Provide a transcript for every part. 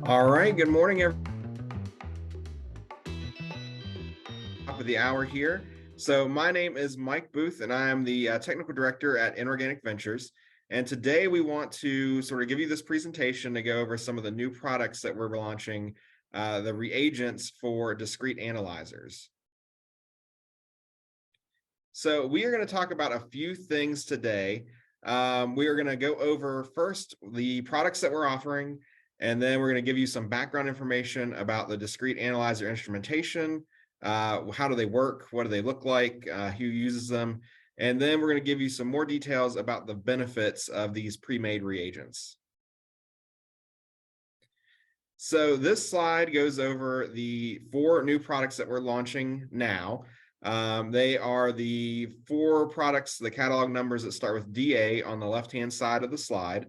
All right, good morning, everyone. Top of the hour here. So my name is Mike Booth, and I am the technical director at Inorganic Ventures. And today we want to sort of give you this presentation to go over some of the new products that we're launching, the reagents for discrete analyzers. So we are going to talk about a few things today. We are going to go over first the products that we're offering, and then we're going to give you some background information about the discrete analyzer instrumentation. How do they work? What do they look like? Who uses them? And then we're going to give you some more details about the benefits of these pre-made reagents. So this slide goes over the 4 new products that we're launching now. They are the 4 products, the catalog numbers that start with DA on the left-hand side of the slide.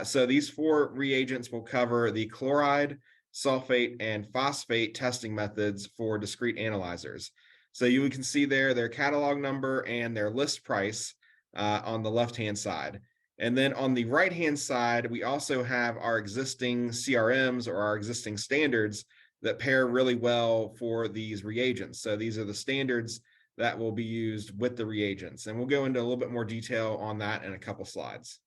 So these 4 reagents will cover the chloride, sulfate, and phosphate testing methods for discrete analyzers. So you can see there their catalog number and their list price on the left-hand side. And then on the right-hand side, we also have our existing CRMs or our existing standards that pair really well for these reagents. So these are the standards that will be used with the reagents. And we'll go into a little bit more detail on that in a couple slides.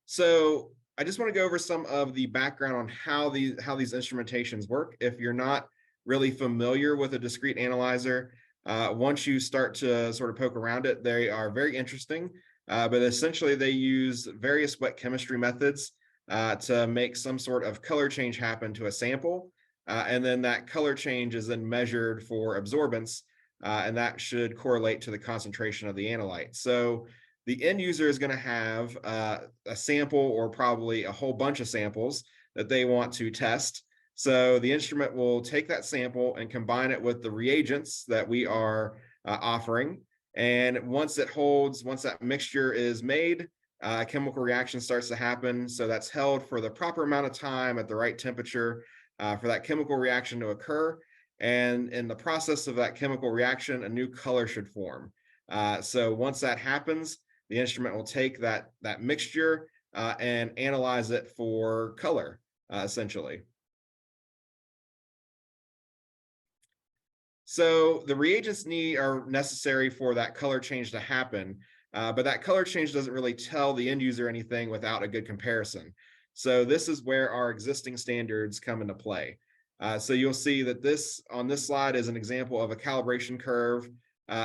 So I just want to go over some of the background on how these instrumentations work. If you're not really familiar with a discrete analyzer, once you start to sort of poke around it, they are very interesting. But essentially, they use various wet chemistry methods to make some sort of color change happen to a sample. And then that color change is then measured for absorbance, and that should correlate to the concentration of the analyte. So the end user is going to have a sample or probably a whole bunch of samples that they want to test. So the instrument will take that sample and combine it with the reagents that we are offering. And once that mixture is made, a chemical reaction starts to happen. So that's held for the proper amount of time at the right temperature for that chemical reaction to occur. And in the process of that chemical reaction, a new color should form. So once that happens, the instrument will take that mixture and analyze it for color, essentially. So the reagents are necessary for that color change to happen, but that color change doesn't really tell the end user anything without a good comparison. So this is where our existing standards come into play. So you'll see that on this slide is an example of a calibration curve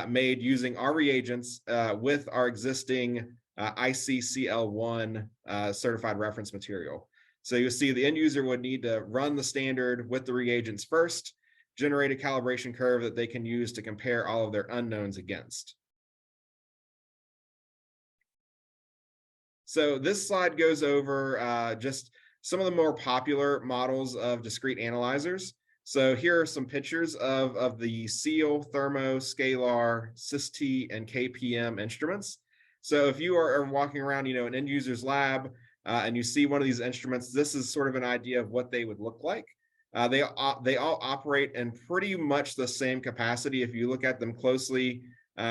made using our reagents with our existing ICCL1 certified reference material. So you'll see the end user would need to run the standard with the reagents first, generate a calibration curve that they can use to compare all of their unknowns against. So this slide goes over just some of the more popular models of discrete analyzers. So here are some pictures of the Seal, Thermo, Scalar, SysT, and KPM instruments. So if you are walking around, an end user's lab and you see one of these instruments, this is sort of an idea of what they would look like. They all operate in pretty much the same capacity. If you look at them closely,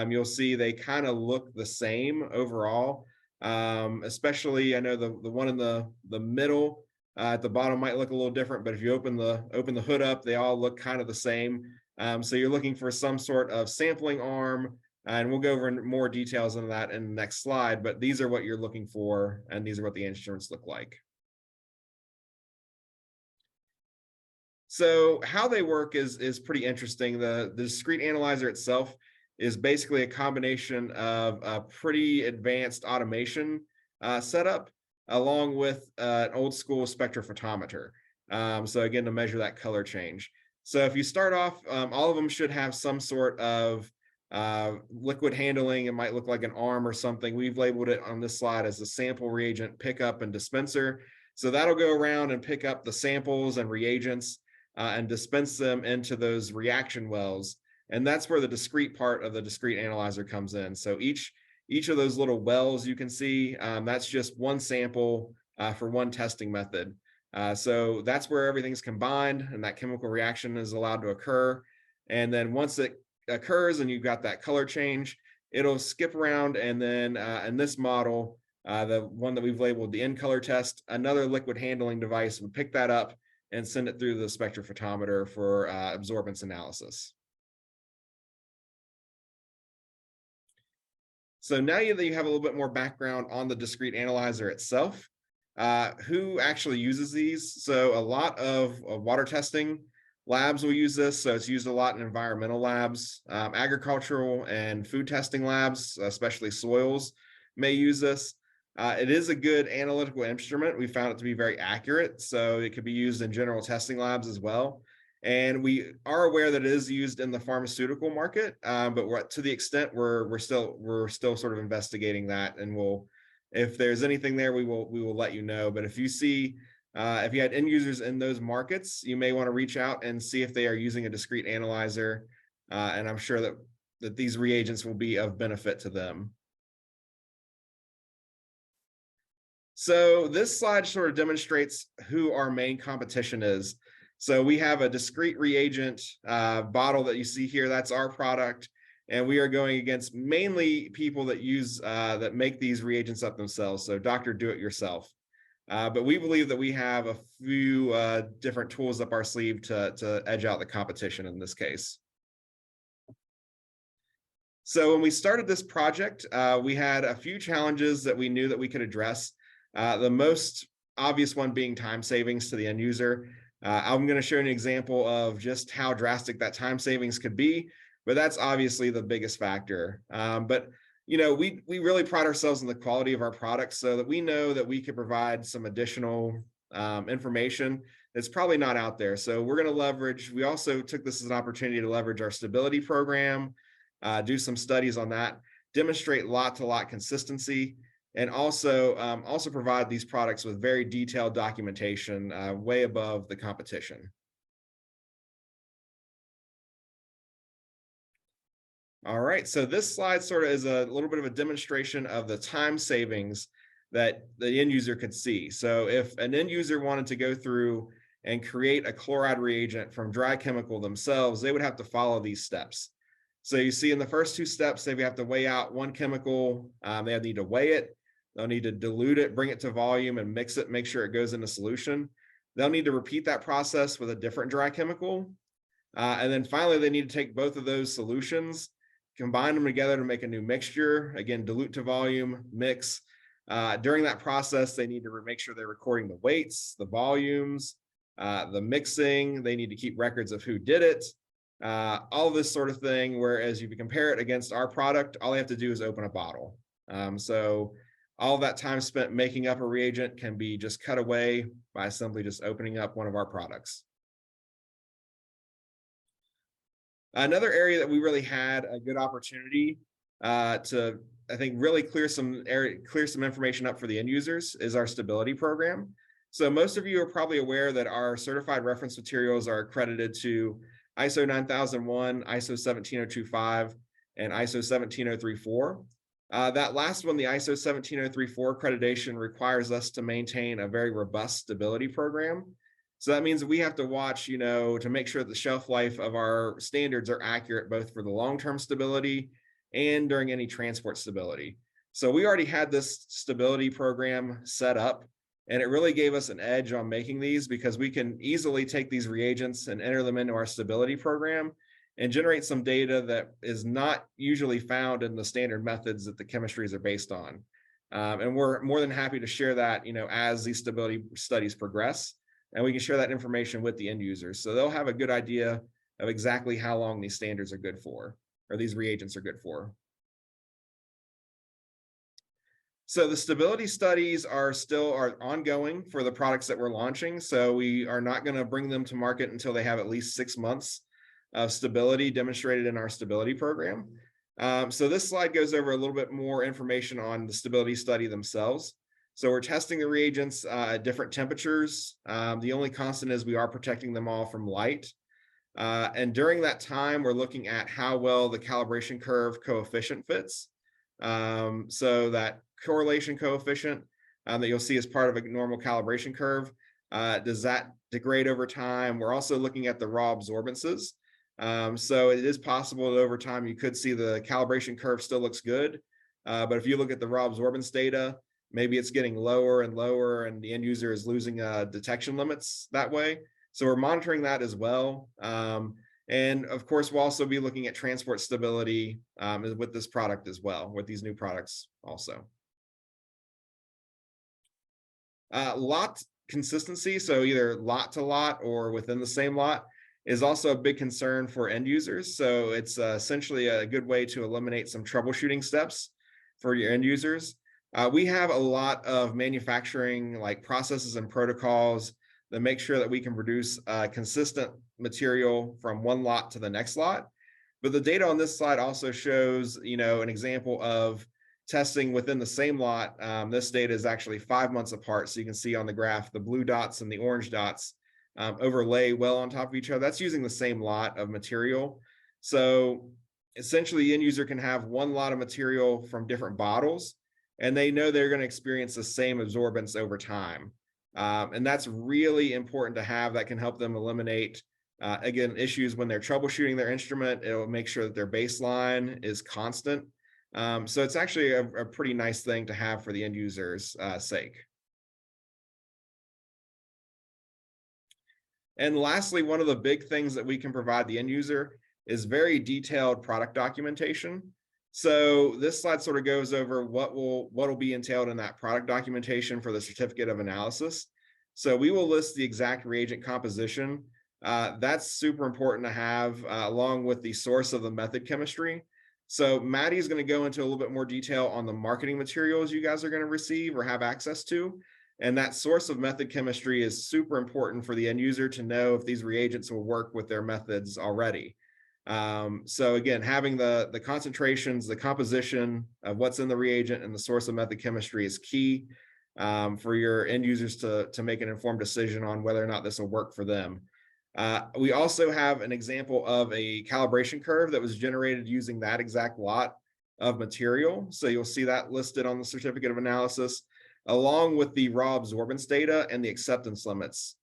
you'll see they kind of look the same overall. Especially, I know the one in the middle at the bottom might look a little different, but if you open the hood up, they all look kind of the same. So you're looking for some sort of sampling arm, and we'll go over more details on that in the next slide. But these are what you're looking for, and these are what the instruments look like. So how they work is pretty interesting. The discrete analyzer itself is basically a combination of a pretty advanced automation setup along with an old school spectrophotometer. So again, to measure that color change. So if you start off, all of them should have some sort of liquid handling. It might look like an arm or something. We've labeled it on this slide as the sample reagent pickup and dispenser. So that'll go around and pick up the samples and reagents and dispense them into those reaction wells. And that's where the discrete part of the discrete analyzer comes in. So each of those little wells you can see, that's just one sample for one testing method. So that's where everything's combined and that chemical reaction is allowed to occur. And then once it occurs and you've got that color change, it'll skip around. And then in this model, The one that we've labeled the in-color test, another liquid handling device would pick that up and send it through the spectrophotometer for absorbance analysis. So now that you have a little bit more background on the discrete analyzer itself, who actually uses these? So a lot of water testing labs will use this. So it's used a lot in environmental labs, agricultural and food testing labs, especially soils, may use this. It is a good analytical instrument. We found it to be very accurate. So it could be used in general testing labs as well. And we are aware that it is used in the pharmaceutical market, but to the extent we're still sort of investigating that, and if there's anything there, we will let you know. But if you see if you had end users in those markets, you may want to reach out and see if they are using a discrete analyzer, and I'm sure that these reagents will be of benefit to them. So this slide sort of demonstrates who our main competition is. So we have a discrete reagent bottle that you see here. That's our product. And we are going against mainly people that that make these reagents up themselves. So Dr. Do-It-Yourself. But we believe that we have a few different tools up our sleeve to edge out the competition in this case. So when we started this project, we had a few challenges that we knew that we could address. The most obvious one being time savings to the end user. I'm going to show you an example of just how drastic that time savings could be, but that's obviously the biggest factor. But we really pride ourselves on the quality of our products, so that we know that we can provide some additional information that's probably not out there. So we're going to leverage. We also took this as an opportunity to leverage our stability program, do some studies on that, demonstrate lot-to-lot consistency, and also provide these products with very detailed documentation, way above the competition. All right, so this slide sort of is a little bit of a demonstration of the time savings that the end user could see. So if an end user wanted to go through and create a chloride reagent from dry chemical themselves, they would have to follow these steps. So you see in the first two steps, they have to weigh out one chemical. They need to weigh it. They'll need to dilute it, bring it to volume, and mix it, make sure it goes into solution. They'll need to repeat that process with a different dry chemical. And then finally, they need to take both of those solutions, combine them together to make a new mixture. Again, dilute to volume, mix. During that process, they need to make sure they're recording the weights, the volumes, the mixing. They need to keep records of who did it, all this sort of thing. Whereas if you compare it against our product, all they have to do is open a bottle. So all that time spent making up a reagent can be just cut away by simply just opening up one of our products. Another area that we really had a good opportunity to, I think, really clear some information up for the end users is our stability program. So most of you are probably aware that our certified reference materials are accredited to ISO 9001, ISO 17025, and ISO 17034. That last one, the ISO 17034 accreditation, requires us to maintain a very robust stability program. So that means that we have to watch, to make sure the shelf life of our standards are accurate, both for the long-term stability and during any transport stability. So we already had this stability program set up, and it really gave us an edge on making these, because we can easily take these reagents and enter them into our stability program and generate some data that is not usually found in the standard methods that the chemistries are based on. And we're more than happy to share that, as these stability studies progress, and we can share that information with the end users. So they'll have a good idea of exactly how long these standards are good for, or these reagents are good for. So the stability studies are ongoing for the products that we're launching. So we are not going to bring them to market until they have at least 6 months of stability demonstrated in our stability program. So this slide goes over a little bit more information on the stability study themselves. So we're testing the reagents at different temperatures. The only constant is we are protecting them all from light. And during that time, we're looking at how well the calibration curve coefficient fits. So that correlation coefficient that you'll see as part of a normal calibration curve, does that degrade over time? We're also looking at the raw absorbances. So it is possible that over time you could see the calibration curve still looks good. But if you look at the raw absorbance data, maybe it's getting lower and lower and the end user is losing detection limits that way. So we're monitoring that as well. And of course, we'll also be looking at transport stability with this product as well, with these new products also. Lot consistency, so either lot to lot or within the same lot, is also a big concern for end users. So it's essentially a good way to eliminate some troubleshooting steps for your end users. We have a lot of manufacturing like processes and protocols that make sure that we can produce consistent material from one lot to the next lot. But the data on this slide also shows, an example of testing within the same lot. This data is actually 5 months apart. So you can see on the graph, the blue dots and the orange dots overlay well on top of each other. That's using the same lot of material. So essentially the end user can have one lot of material from different bottles, and they know they're going to experience the same absorbance over time. And that's really important to have. That can help them eliminate, again, issues when they're troubleshooting their instrument. It will make sure that their baseline is constant. So it's actually a pretty nice thing to have for the end user's sake. And lastly, one of the big things that we can provide the end user is very detailed product documentation. So this slide sort of goes over what will be entailed in that product documentation for the certificate of analysis. So we will list the exact reagent composition. That's super important to have along with the source of the method chemistry. So Maddie is going to go into a little bit more detail on the marketing materials you guys are going to receive or have access to. And that source of method chemistry is super important for the end user to know if these reagents will work with their methods already. So again, having the concentrations, the composition of what's in the reagent and the source of method chemistry is key for your end users to make an informed decision on whether or not this will work for them. We also have an example of a calibration curve that was generated using that exact lot of material. So you'll see that listed on the certificate of analysis, along with the raw absorbance data and the acceptance limits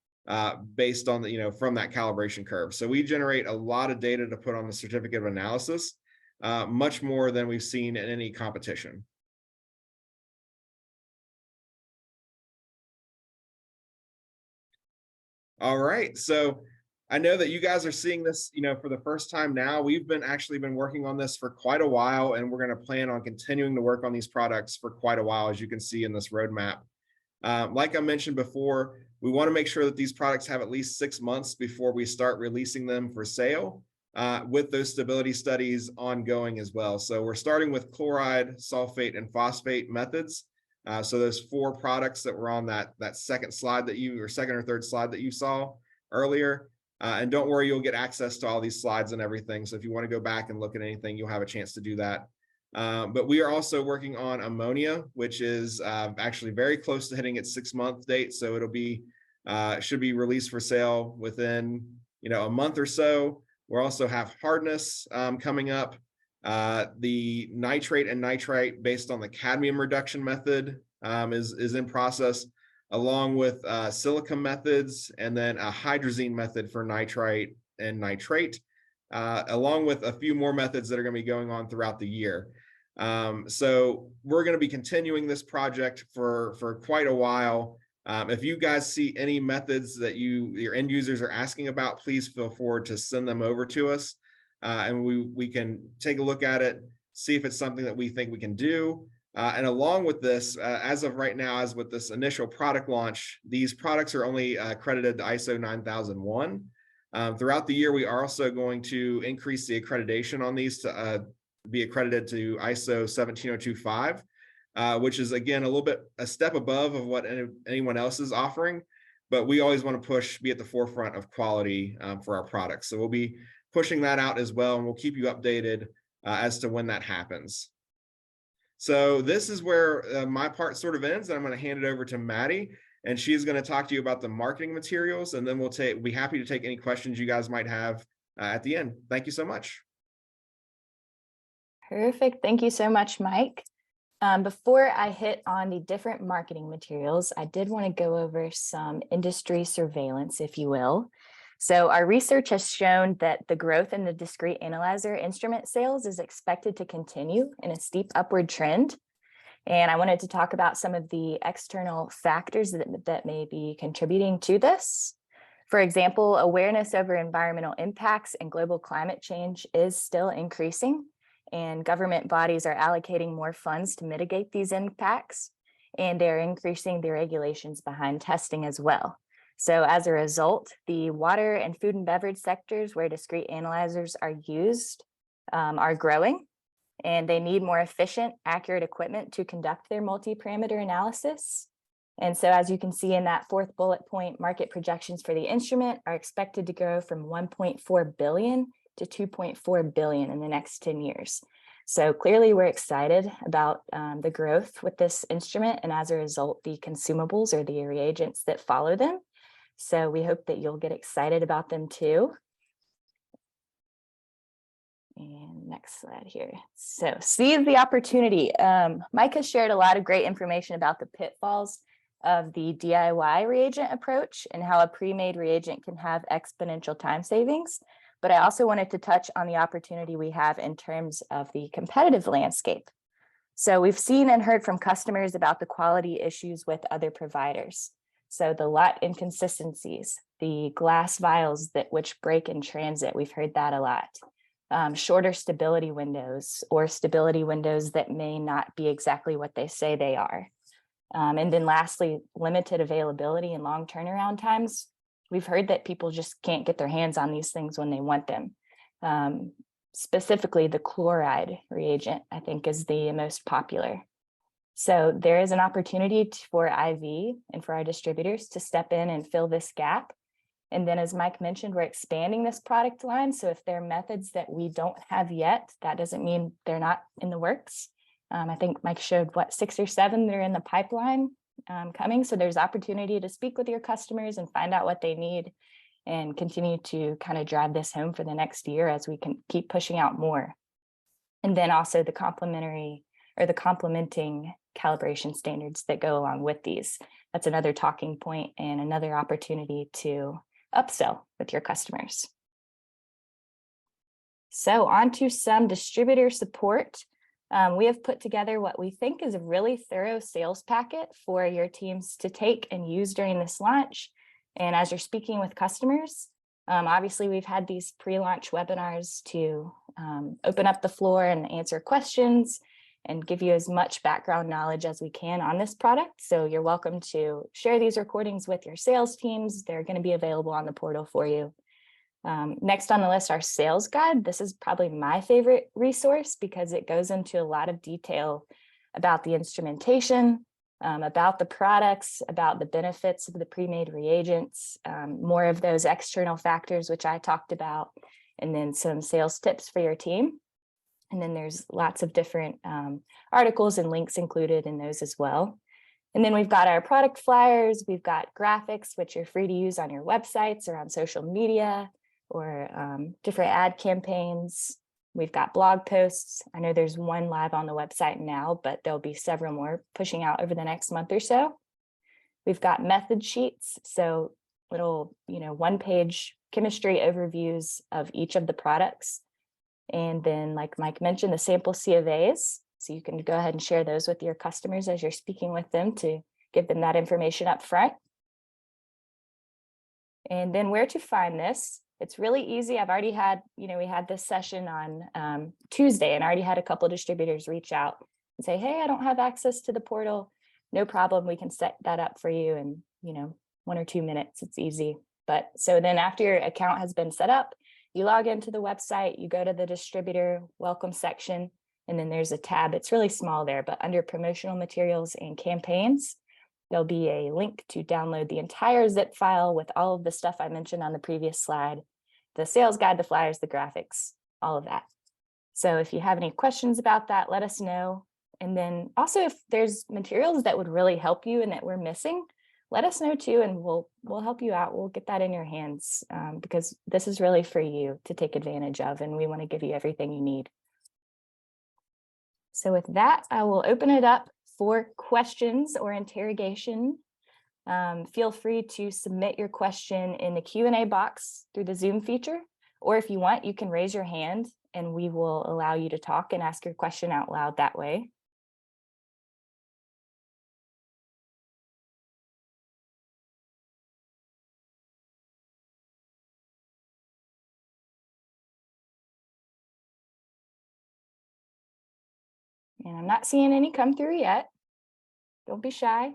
based on from that calibration curve. So we generate a lot of data to put on the certificate of analysis, much more than we've seen in any competition. All right, so I know that you guys are seeing this, for the first time now. We've actually been working on this for quite a while, and we're going to plan on continuing to work on these products for quite a while, as you can see in this roadmap. Like I mentioned before, we want to make sure that these products have at least 6 months before we start releasing them for sale, with those stability studies ongoing as well. So we're starting with chloride, sulfate, and phosphate methods. So those 4 products that were on that second slide or second or third slide that you saw earlier. And don't worry, you'll get access to all these slides and everything. So if you want to go back and look at anything, you'll have a chance to do that. But we are also working on ammonia, which is actually very close to hitting its 6-month date. So should be released for sale within a month or so. We'll also have hardness coming up. The nitrate and nitrite based on the cadmium reduction method is in process, along with silicon methods, and then a hydrazine method for nitrite and nitrate, along with a few more methods that are going to be going on throughout the year. So we're going to be continuing this project for quite a while. If you guys see any methods that your end users are asking about, please feel forward to send them over to us, and we can take a look at it, see if it's something that we think we can do. And along with this, as of right now, as with this initial product launch, these products are only accredited to ISO 9001. Throughout the year, we are also going to increase the accreditation on these to be accredited to ISO 17025, which is, again, a step above of what anyone else is offering. But we always want to be at the forefront of quality for our products. So we'll be pushing that out as well, and we'll keep you updated as to when that happens. So this is where my part sort of ends. I'm going to hand it over to Maddie, and she's going to talk to you about the marketing materials, and then we'll be happy to take any questions you guys might have at the end. Thank you so much. Perfect. Thank you so much, Mike. Before I hit on the different marketing materials, I did want to go over some industry surveillance, if you will. So our research has shown that the growth in the discrete analyzer instrument sales is expected to continue in a steep upward trend. And I wanted to talk about some of the external factors that may be contributing to this. For example, awareness over environmental impacts and global climate change is still increasing, and government bodies are allocating more funds to mitigate these impacts, and they're increasing the regulations behind testing as well. So as a result, the water and food and beverage sectors where discrete analyzers are used are growing, and they need more efficient, accurate equipment to conduct their multi-parameter analysis. And so as you can see in that fourth bullet point, market projections for the instrument are expected to grow from 1.4 billion to 2.4 billion in the next 10 years. So clearly we're excited about the growth with this instrument, and as a result, the consumables or the reagents that follow them. So we hope that you'll get excited about them too. And next slide here. So seize the opportunity. Mike has shared a lot of great information about the pitfalls of the DIY reagent approach and how a pre-made reagent can have exponential time savings. But I also wanted to touch on the opportunity we have in terms of the competitive landscape. So we've seen and heard from customers about the quality issues with other providers. So the lot inconsistencies, the glass vials which break in transit, we've heard that a lot. Shorter stability windows or stability windows that may not be exactly what they say they are. And then lastly, limited availability and long turnaround times. We've heard that people just can't get their hands on these things when they want them. Specifically, the chloride reagent, I think, is the most popular. So there is an opportunity for IV and for our distributors to step in and fill this gap. And then, as Mike mentioned, we're expanding this product line. So if there are methods that we don't have yet, that doesn't mean they're not in the works. I think Mike showed 6 or 7 that are in the pipeline coming. So there's opportunity to speak with your customers and find out what they need and continue to kind of drive this home for the next year as we can keep pushing out more. And then also the complementing calibration standards that go along with these. That's another talking point and another opportunity to upsell with your customers. So on to some distributor support. We have put together what we think is a really thorough sales packet for your teams to take and use during this launch. And as you're speaking with customers, obviously we've had these pre-launch webinars to open up the floor and answer questions and give you as much background knowledge as we can on this product. So you're welcome to share these recordings with your sales teams. They're going to be available on the portal for you. Next on the list, our sales guide. This is probably my favorite resource because it goes into a lot of detail about the instrumentation, about the products, about the benefits of the pre-made reagents, more of those external factors, which I talked about, and then some sales tips for your team. And then there's lots of different articles and links included in those as well. And then we've got our product flyers, we've got graphics, which are free to use on your websites or on social media or different ad campaigns. We've got blog posts. I know there's one live on the website now, but there'll be several more pushing out over the next month or so. We've got method sheets, so little, one-page chemistry overviews of each of the products. And then, like Mike mentioned, the sample C of A's. So you can go ahead and share those with your customers as you're speaking with them to give them that information up front. And then where to find this. It's really easy. I've already had, we had this session on Tuesday and I already had a couple of distributors reach out and say, hey, I don't have access to the portal. No problem. We can set that up for you in, 1 or 2 minutes. It's easy. But so then after your account has been set up, you log into the website, you go to the distributor welcome section, and then there's a tab. It's really small there, but under promotional materials and campaigns, there'll be a link to download the entire zip file with all of the stuff I mentioned on the previous slide, the sales guide, the flyers, the graphics, all of that. So if you have any questions about that, let us know. And then also if there's materials that would really help you and that we're missing, let us know too, and we'll help you out. We'll get that in your hands because this is really for you to take advantage of, and we want to give you everything you need. So with that, I will open it up for questions or interrogation. Feel free to submit your question in the Q&A box through the Zoom feature, or if you want, you can raise your hand and we will allow you to talk and ask your question out loud that way. And I'm not seeing any come through yet. Don't be shy.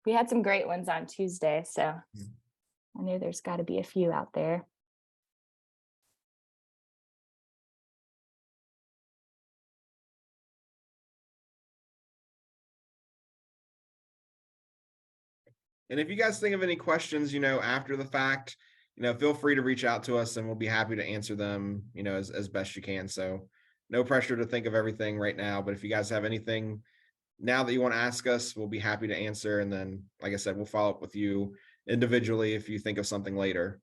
We had some great ones on Tuesday, so I know there's got to be a few out there. And if you guys think of any questions, after the fact, feel free to reach out to us and we'll be happy to answer them, as best you can. So no pressure to think of everything right now, but if you guys have anything now that you want to ask us, we'll be happy to answer. And then, like I said, we'll follow up with you individually if you think of something later.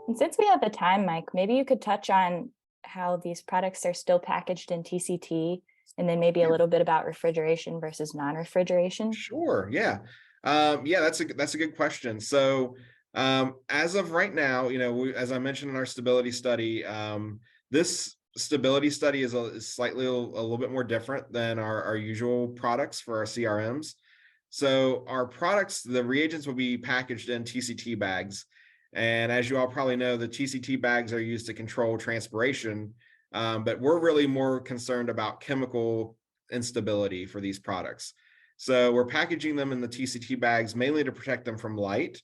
And since we have the time, Mike, maybe you could touch on how these products are still packaged in TCT, and then maybe a little bit about refrigeration versus non-refrigeration. Sure. Yeah. Yeah, that's a good question. So as of right now, as I mentioned in our stability study, this stability study is slightly a little bit more different than our usual products for our CRMs. So our products, the reagents will be packaged in TCT bags. And as you all probably know, the TCT bags are used to control transpiration, but we're really more concerned about chemical instability for these products. So we're packaging them in the TCT bags mainly to protect them from light,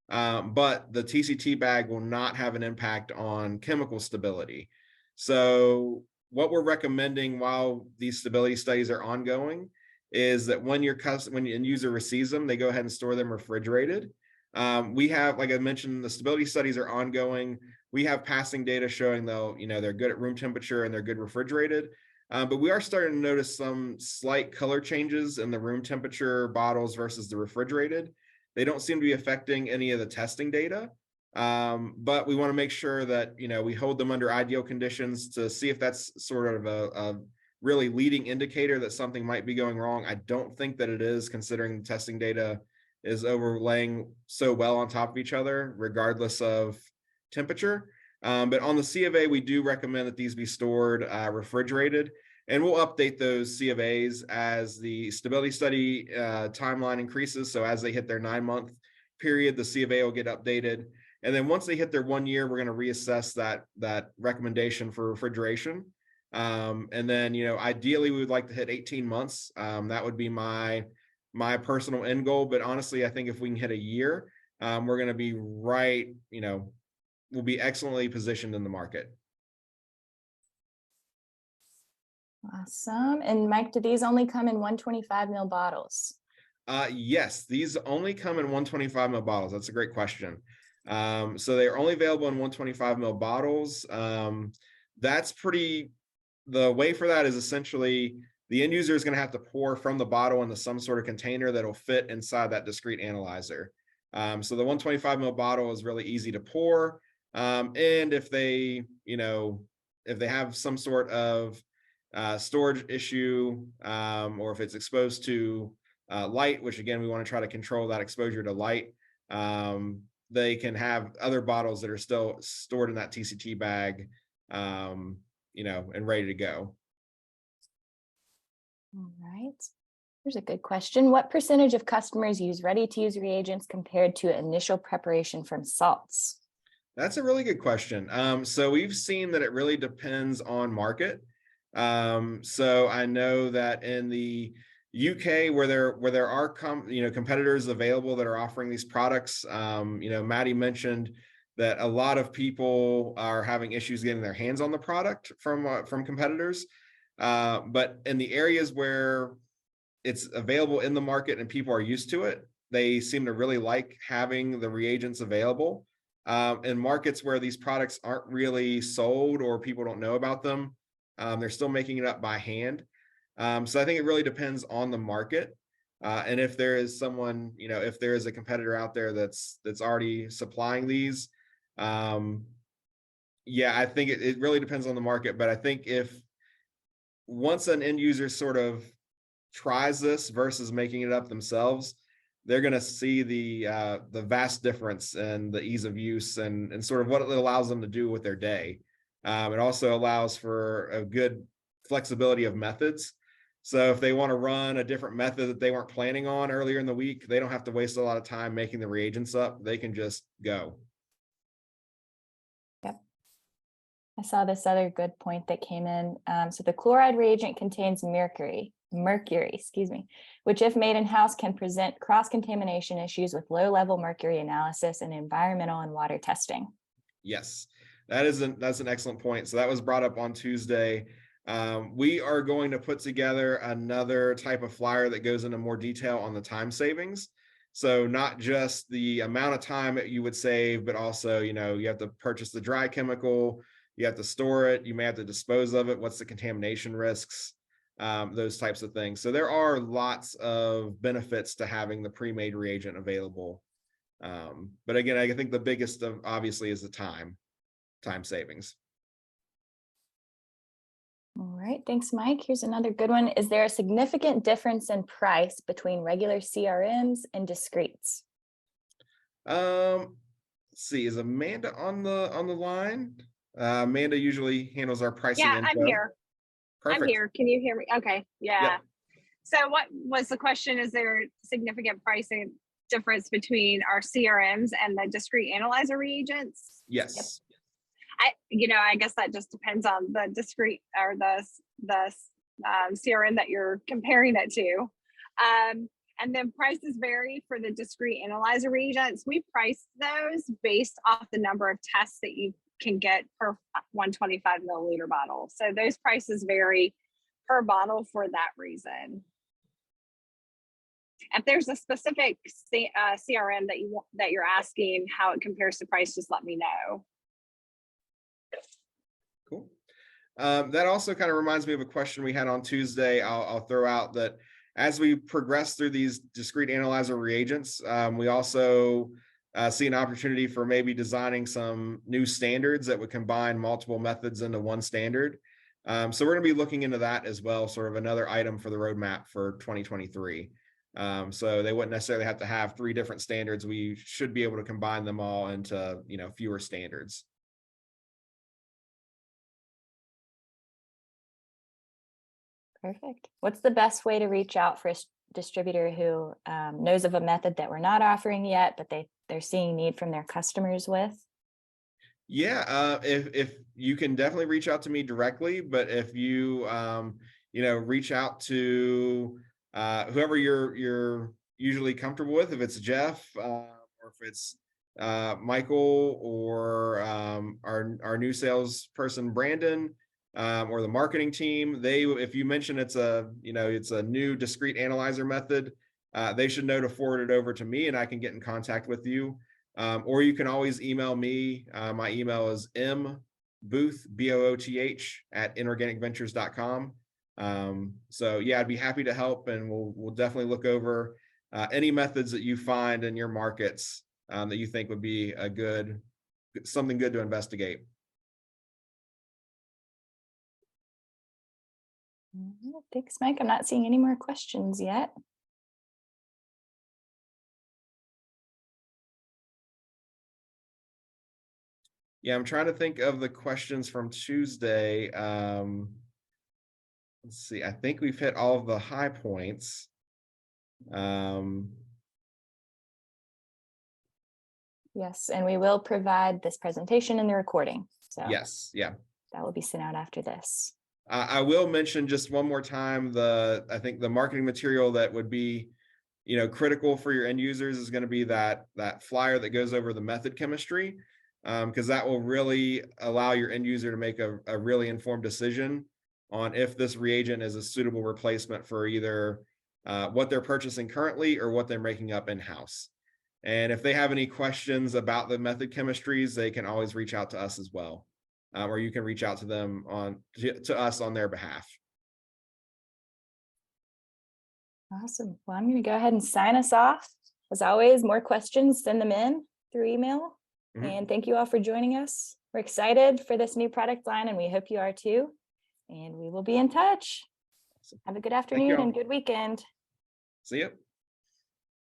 but the TCT bag will not have an impact on chemical stability. So what we're recommending while these stability studies are ongoing is that when when the end user receives them, they go ahead and store them refrigerated. We have, like I mentioned, the stability studies are ongoing. We have passing data showing they're good at room temperature and they're good refrigerated. But we are starting to notice some slight color changes in the room temperature bottles versus the refrigerated. They don't seem to be affecting any of the testing data. But we want to make sure that, we hold them under ideal conditions to see if that's sort of a really leading indicator that something might be going wrong. I don't think that it is, considering the testing data is overlaying so well on top of each other, regardless of temperature. But on the C of A, we do recommend that these be stored refrigerated, and we'll update those C of A's as the stability study timeline increases. So as they hit their 9-month period, the C of A will get updated. And then once they hit their 1 year, we're going to reassess that recommendation for refrigeration. And then, ideally we would like to hit 18 months. That would be my personal end goal. But honestly, I think if we can hit a year, we're going to be right, we'll be excellently positioned in the market. Awesome. And Mike, do these only come in 125 ml bottles? Yes, these only come in 125 ml bottles. That's a great question. So they're only available in 125 ml bottles. The way for that is essentially the end user is going to have to pour from the bottle into some sort of container that'll fit inside that discrete analyzer. So the 125 ml bottle is really easy to pour. And if they have some sort of storage issue, or if it's exposed to light, which again, we want to try to control that exposure to light, they can have other bottles that are still stored in that TCT bag, and ready to go. All right. Here's a good question. What percentage of customers use ready-to-use reagents compared to initial preparation from salts? That's a really good question. So we've seen that it really depends on market. So I know that in the UK, where there are competitors available that are offering these products, Maddie mentioned that a lot of people are having issues getting their hands on the product from competitors. But in the areas where it's available in the market and people are used to it, they seem to really like having the reagents available. In markets where these products aren't really sold or people don't know about them, they're still making it up by hand. So I think it really depends on the market. And if there is someone, if there is a competitor out there that's already supplying these, yeah, I think it really depends on the market. But I think if once an end user sort of tries this versus making it up themselves, they're going to see the vast difference in the ease of use and sort of what it allows them to do with their day. It also allows for a good flexibility of methods. So if they want to run a different method that they weren't planning on earlier in the week, they don't have to waste a lot of time making the reagents up. They can just go. Yep. I saw this other good point that came in. So the chloride reagent contains mercury, excuse me, which if made in-house can present cross-contamination issues with low-level mercury analysis and environmental and water testing. Yes, that's an excellent point. So that was brought up on Tuesday. We are going to put together another type of flyer that goes into more detail on the time savings. So not just the amount of time that you would save, but also, you have to purchase the dry chemical, you have to store it, you may have to dispose of it. What's the contamination risks? Those types of things. So there are lots of benefits to having the pre-made reagent available. But again, I think the biggest of obviously is the time savings. All right, thanks, Mike. Here's another good one. Is there a significant difference in price between regular CRMs and discretes? Let's see, is Amanda on the line? Amanda usually handles our pricing Yeah, info. I'm here. Perfect. I'm here. Can you hear me? Okay. Yeah. Yep. So what was the question? Is there significant pricing difference between our CRMs and the discrete analyzer reagents? Yes. I guess that just depends on the discrete or the CRM that you're comparing it to. And then prices vary for the discrete analyzer reagents. We price those based off the number of tests that you can get per 125 milliliter bottle. So those prices vary per bottle for that reason. If there's a specific CRM that you're asking how it compares to price, just let me know. Cool. That also kind of reminds me of a question we had on Tuesday. I'll throw out that as we progress through these discrete analyzer reagents, we also see an opportunity for maybe designing some new standards that would combine multiple methods into one standard. So we're going to be looking into that as well, sort of another item for the roadmap for 2023. So they wouldn't necessarily have to have 3 different standards. We should be able to combine them all into, fewer standards. Perfect. What's the best way to reach out for a distributor who knows of a method that we're not offering yet, but they're seeing need from their customers with? Yeah, if you can definitely reach out to me directly, but if you reach out to whoever you're usually comfortable with, if it's Jeff or if it's Michael or our new salesperson Brandon, or the marketing team, if you mention it's a new discrete analyzer method, they should know to forward it over to me and I can get in contact with you. Or you can always email me. My email is mbooth, BOOTH @inorganicventures.com. So yeah, I'd be happy to help, and we'll definitely look over any methods that you find in your markets that you think would be something good to investigate. Thanks, Mike. I'm not seeing any more questions yet. Yeah, I'm trying to think of the questions from Tuesday. Let's see. I think we've hit all of the high points. Yes, and we will provide this presentation in the recording. So yes, yeah. That will be sent out after this. I will mention just one more time, I think the marketing material that would be, critical for your end users is going to be that flyer that goes over the method chemistry, because that will really allow your end user to make a really informed decision on if this reagent is a suitable replacement for either what they're purchasing currently or what they're making up in-house. And if they have any questions about the method chemistries, they can always reach out to us as well. Or you can reach out to them to us on their behalf. Awesome. Well, I'm going to go ahead and sign us off. As always, more questions, send them in through email. Mm-hmm. And thank you all for joining us. We're excited for this new product line, and we hope you are too. And we will be in touch. Awesome. Have a good afternoon and good weekend. See you.